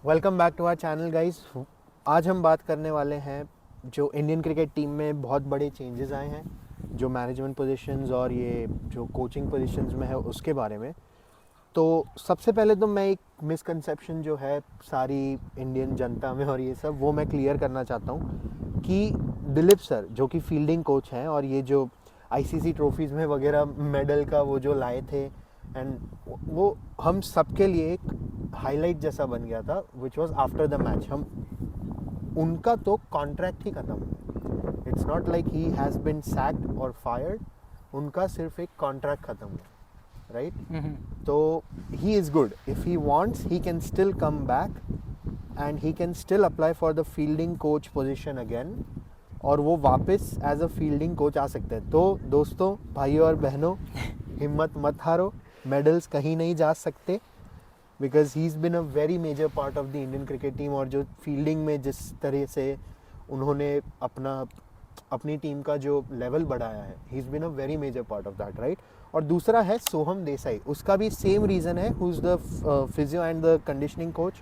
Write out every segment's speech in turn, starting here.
Welcome back to our channel guys. आज हम बात करने वाले हैं जो इंडियन क्रिकेट टीम में बहुत बड़े चेंजेस आए हैं, जो मैनेजमेंट पोजीशंस और ये जो कोचिंग पोजीशंस में है उसके बारे में। तो सबसे पहले तो मैं एक मिसकंसेप्शन जो है सारी इंडियन जनता में और ये सब वो मैं क्लियर करना चाहता हूँ कि दिलीप सर जो कि फील्डिंग कोच हैं और ये जो आईसीसी ट्रॉफीज़ में वगैरह मेडल का वो जो लाए थे एंड वो हम सबके लिए एक हाईलाइट जैसा बन गया था which was after the match. हम उनका तो कॉन्ट्रैक्ट ही ख़त्म हुआ। It's not like he has been sacked और फायर्ड, उनका सिर्फ एक कॉन्ट्रैक्ट ख़त्म हुआ, राइट? तो he is good, if he wants he can still come back and he can still apply for the fielding coach position again, और वो वापस एज अ फील्डिंग कोच आ सकते हैं। तो दोस्तों, भाइयों और बहनों, हिम्मत मत हारो, मेडल्स कहीं नहीं जा सकते, because he is been a very major part of the Indian cricket team. और जो फील्डिंग में जिस तरह से उन्होंने अपनी टीम का जो लेवल बढ़ाया है, he is been a very major part of that, right? और दूसरा है सोहम देसाई, उसका भी सेम रीज़न है, who is the physio and the conditioning coach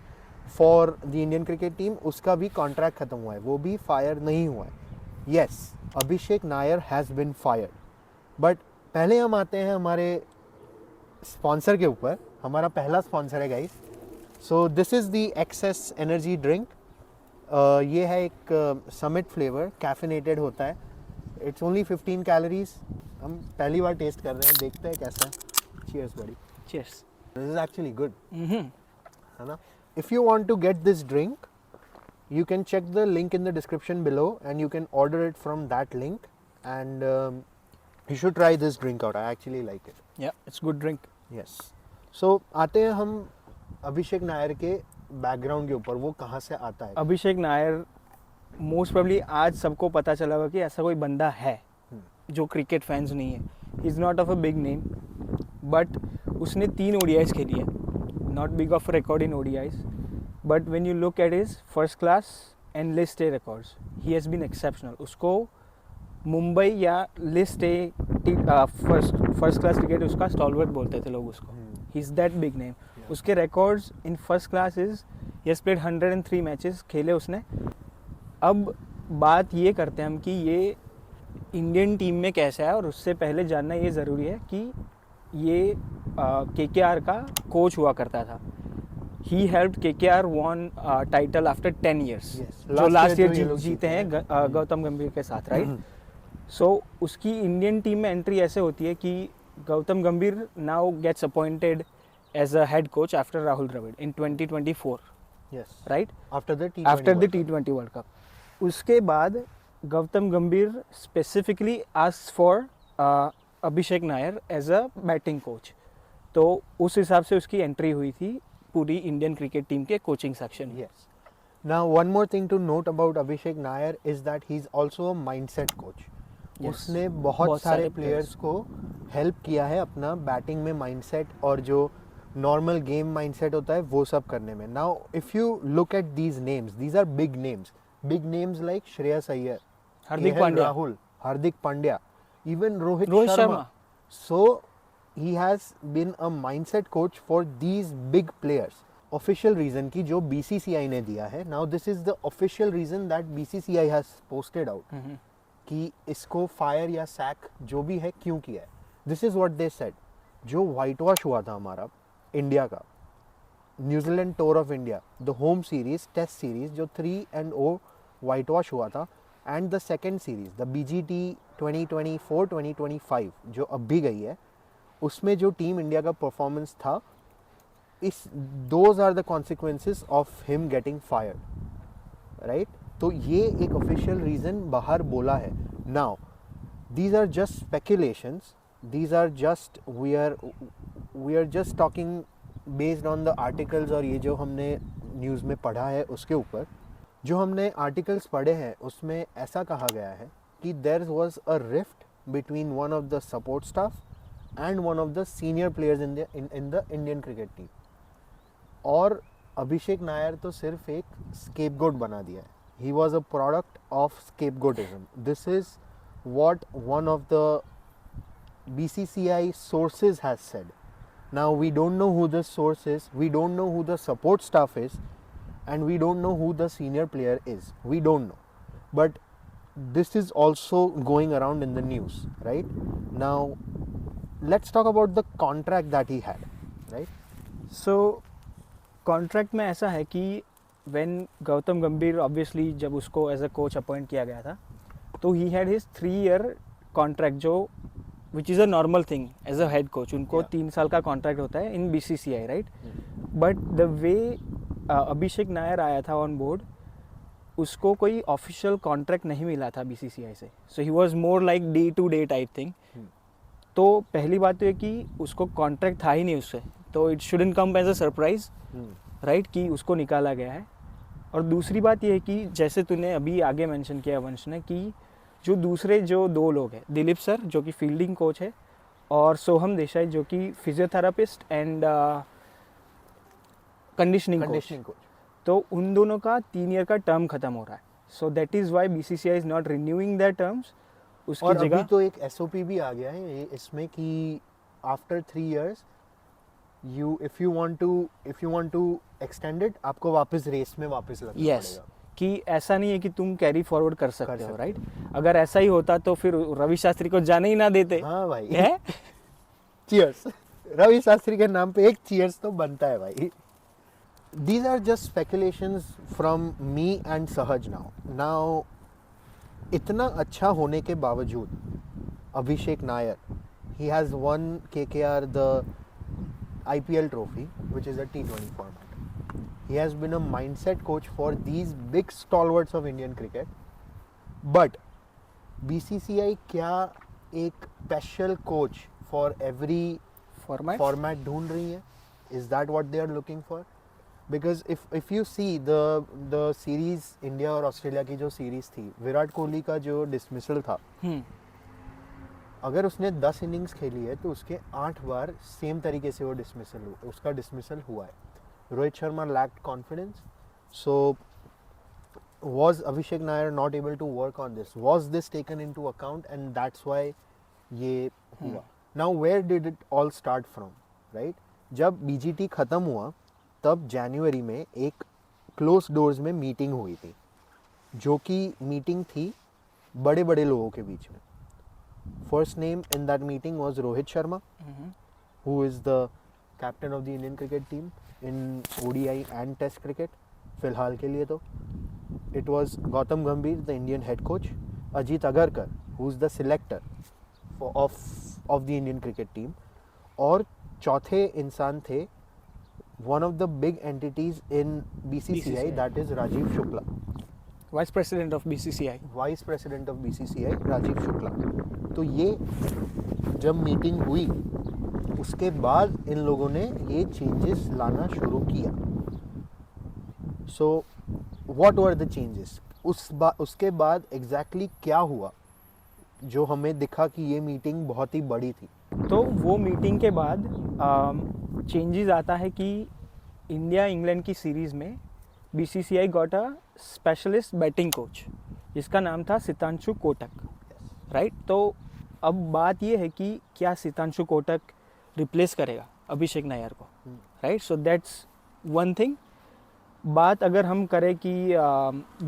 for the Indian cricket team. उसका भी कॉन्ट्रैक्ट ख़त्म हुआ है, वो भी फायर नहीं हुआ है। Yes, Abhishek Nair has been fired. But पहले हम आते हैं हमारे स्पॉन्सर के ऊपर। हमारा पहला स्पॉन्सर है guys, so this is the access energy drink. ये है एक समिट फ्लेवर, कैफिनेटेड होता है। It's only 15 calories. हम पहली बार टेस्ट कर रहे हैं, देखते हैं कैसा है। चीयर्स बड़ी। Cheers. This is actually good, है ना? If you want to get this drink, you can check the link in the description below and you can order it from that link, and you should try this drink out. I actually like it. Yeah, it's good drink. Yes. So आते हैं हम अभिषेक नायर के background के ऊपर, वो कहाँ से आता है। अभिषेक नायर मोस्ट प्रोबेबली आज सबको पता चला होगा कि ऐसा कोई बंदा है जो क्रिकेट फैंस नहीं है। He is not of a big name, but उसने 3 ODIs खेली है। Not big of record in ODIs, but when you look at his first class and list A records, he has been exceptional. उसको मुंबई या list A first class cricket उसका stalwart बोलते थे लोग उसको। He is that big name. उसके records in first class is he has played 103 matches खेले उसने। अब बात ये करते हैं हम कि ये इंडियन टीम में कैसा है, और उससे पहले जानना ये ज़रूरी है कि ये KKR का कोच हुआ करता था। He helped KKR won title after 10 years, जो लास्ट ईयर जीते हैं गौतम गंभीर के साथ, राइट? सो उसकी इंडियन टीम में एंट्री ऐसे होती है कि Gautam Gambhir now gets appointed as a head coach after Rahul Dravid in 2024, right? After the T20 world cup. उसके बाद Gautam Gambhir specifically asked for Abhishek Nayar as a batting coach. तो उस हिसाब से उसकी एंट्री हुई थी पूरी इंडियन क्रिकेट टीम के कोचिंग सेक्शन में। Yes. Now, one more thing to note about Abhishek Nair is that he's also a mindset coach. Yes. उसने बहुत सारे प्लेयर्स को हेल्प किया है अपना बैटिंग में माइंडसेट और जो नॉर्मल गेम माइंडसेट होता है वो सब करने में। Now if you look at these names, these are big names like Shreyas Iyer, Hardik Pandya, Rahul, Hardik Pandya, even Rohit Sharma. So he has been a mindset coach for these big players. Official reason की जो BCCI ने दिया है, now this is the official reason that BCCI has posted out कि इसको fire या sac जो भी है क्यों किया है। This is what they said. जो वाइट वॉश हुआ था हमारा इंडिया का, New Zealand tour of India, the home series, test series जो 3-0 वाइट वॉश हुआ था, and the second series the BGT 2024-2025 जो अब भी गई है, उसमें जो टीम इंडिया का परफॉर्मेंस था, इस those are the consequences of him getting fired, right? तो ये एक ऑफिशियल रीज़न बाहर बोला है। Now these are just speculations, these are just we are just talking based on the articles, और ये जो हमने न्यूज़ में पढ़ा है उसके ऊपर। जो हमने आर्टिकल्स पढ़े हैं उसमें ऐसा कहा गया है कि there was a rift between one of the support staff and one of the senior players in the Indian cricket team, और अभिषेक नायर तो सिर्फ एक स्केपगोट बना दिया है। He was a product of scapegoatism. This is what one of the BCCI sources has said. Now we don't know who the source is, we don't know who the support staff is, and we don't know who the senior player is. We don't know. But this is also going around in the news, right? Now, let's talk about the contract that he had, right? So contract में ऐसा है कि when Gautam गंभीर obviously जब उसको as a coach appoint किया गया था तो he had his 3 year contract जो which is a normal thing as a head coach उनको 3 साल का कॉन्ट्रैक्ट होता है in BCCI right but the way Abhishek Nayar आया था ऑन बोर्ड उसको कोई ऑफिशियल कॉन्ट्रैक्ट नहीं मिला था BCCI से so he was more like day to day type thing तो पहली बात तो ये कि उसको कॉन्ट्रैक्ट था ही नहीं उससे तो it shouldn't come as a surprise right कि उसको निकाला गया है और दूसरी बात ये है कि जैसे तूने अभी आगे मेंशन किया वंश ने कि जो दूसरे जो 2 लोग हैं दिलीप सर जो कि फील्डिंग कोच है और सोहम देसाई जो कि फिजियोथेरापिस्ट एंड कंडीशनिंग कोच तो उन दोनों का 3 ईयर का टर्म खत्म हो रहा है so that is why BCCI is not renewing that terms उसकी और जगह अभी तो एक SOP भी आ गया है इसमें कि after 3 years you if you want to extend it आपको वापस रेस में वापस लगना यस पड़ेगा कि ऐसा नहीं है कि तुम कैरी फॉरवर्ड कर सकते हो राइट अगर ऐसा ही होता तो फिर रवि शास्त्री को जाने ही ना देते हाँ भाई है चीयर्स रवि शास्त्री के नाम पे एक चीयर्स तो बनता है भाई these are just speculations from me and Sahaj now इतना अच्छा होने के बावजूद अभिषेक Nair he has won KKR the IPL trophy which is a T20 format he has been a mindset coach for these big stalwarts of Indian cricket but BCCI क्या एक special coach for every format ढूंढ रही है is that what they are looking for because if you see the series India और Australia की जो series थी विराट कोहली का जो डिसमिसल था अगर उसने 10 इनिंग्स खेली है तो उसके 8 बार सेम तरीके से वो उसका डिसमिसल हुआ है Rohit Sharma lacked confidence so was Abhishek Nair not able to work on this was this taken into account and that's why ये हुआ now where did it all start from right जब BGT ख़त्म हुआ तब जनवरी में एक क्लोज डोर्स में meeting हुई थी जो कि मीटिंग थी बड़े बड़े लोगों के बीच में first name in that meeting was Rohit Sharma who is the captain of the Indian cricket team in ODI and test cricket फिलहाल के लिए तो it was Gautam Gambhir the Indian head coach Ajit Agarkar who is the selector of the Indian cricket team और चौथे इंसान थे one of the big entities in BCCI that is Rajiv Shukla vice president of BCCI vice president of BCCI Rajiv Shukla तो ये जब meeting हुई उसके बाद इन लोगों ने ये चेंजेस लाना शुरू किया so what were the changes उसके बाद एग्जैक्टली क्या हुआ जो हमें दिखा कि ये मीटिंग बहुत ही बड़ी थी तो वो मीटिंग के बाद चेंजेस आता है कि इंडिया इंग्लैंड की सीरीज़ में BCCI got a specialist batting coach जिसका नाम था सितांशु कोटक राइट तो अब बात ये है कि क्या सितांशु कोटक रिप्लेस करेगा अभिषेक नायर को right so that's one thing बात अगर हम करें कि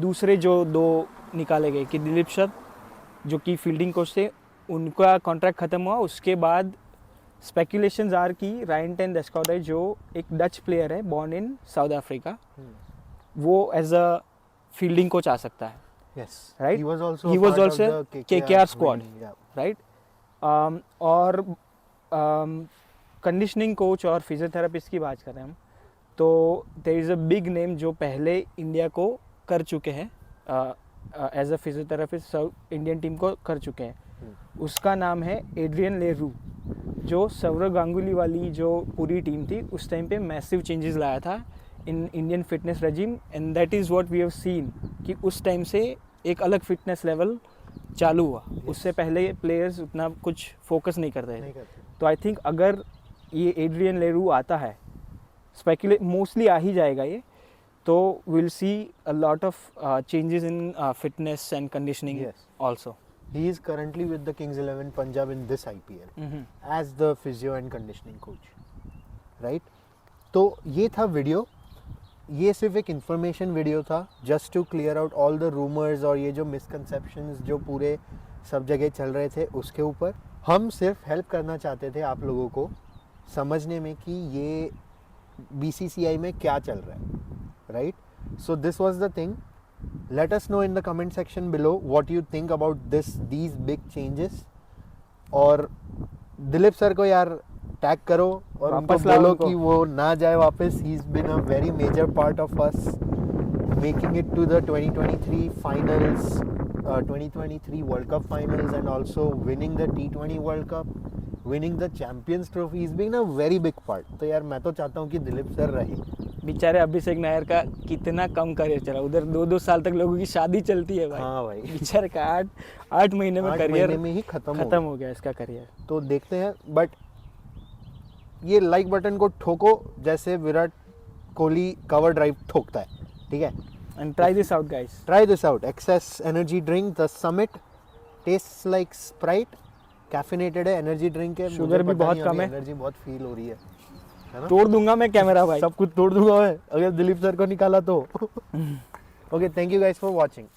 दूसरे जो 2 निकाले गए कि दिलीप सर जो कि फील्डिंग कोच थे उनका कॉन्ट्रैक्ट ख़त्म हुआ उसके बाद स्पेकुलेशंस आर कि रायन टेन डेस्कॉडर जो एक डच प्लेयर है बॉर्न इन साउथ अफ्रीका वो एज अ फील्डिंग कोच आ सकता है yes right he was also he a was part also of the KKR squad winning, yeah. right और conditioning coach और physiotherapist की बात करें हम तो there is a big name जो पहले इंडिया को कर चुके हैं as a physiotherapist Indian team को कर चुके हैं उसका नाम है एड्रियन लेरू जो सौरव गांगुली वाली जो पूरी टीम थी उस टाइम पे मैसिव चेंजेस लाया था in Indian fitness regime and that is what we have seen कि उस टाइम से एक अलग फिटनेस लेवल चालू हुआ उससे पहले प्लेयर्स उतना कुछ फोकस नहीं कर रहे थे तो आई थिंक अगर ये एड्रियन लेरू आता है मोस्टली आ ही जाएगा ये तो will see a lot of changes in fitness and conditioning also He is currently with the Kings 11 Punjab in this IPL as the physio and conditioning coach, right? तो ये था वीडियो ये सिर्फ एक इन्फॉर्मेशन वीडियो था, just to clear out all the rumours और ये जो मिसकंसेप्शंस जो पूरे सब जगह चल रहे थे उसके ऊपर। हम सिर्फ हेल्प करना चाहते थे आप लोगों को समझने में कि ये BCCI में क्या चल रहा है, right? So this was the thing. Let us know in the comment section below what you think about these big changes. और दिलीप सर को यार टैग करो और उनको वापस लाओ बोलो उनको। कि वो ना जाए वापस. He is been a very major part of us making it to the 2023 finals, 2023 world cup finals and also winning the T20 world cup, winning the champions trophy. He is been a very big part. तो यार मैं तो चाहता हूँ कि Dilip sir रहे. बेचारे अभिषेक नायर का कितना कम करियर चला, उधर 2-2 साल तक लोगों की शादी चलती है भाई. हाँ भाई. बेचारे का 8 महीने में 8 करियर महीने में ही खत्म हो गया इसका करियर. तो देखते हैं. बट ये लाइक बटन को ठोको जैसे विराट कोहली कवर ड्राइव ठोकता है, ठीक है? And try this out guys. Try this out. Access energy drink the summit tastes like Sprite. Caffeinated है, एनर्जी ड्रिंक है. शुगर भी बहुत कम है. एनर्जी बहुत फील हो रही है ना? तोड़ दूंगा मैं कैमरा भाई. सब कुछ तोड़ दूंगा मैं अगर दिलीप सर को निकाला तो. Okay, thank you guys for watching.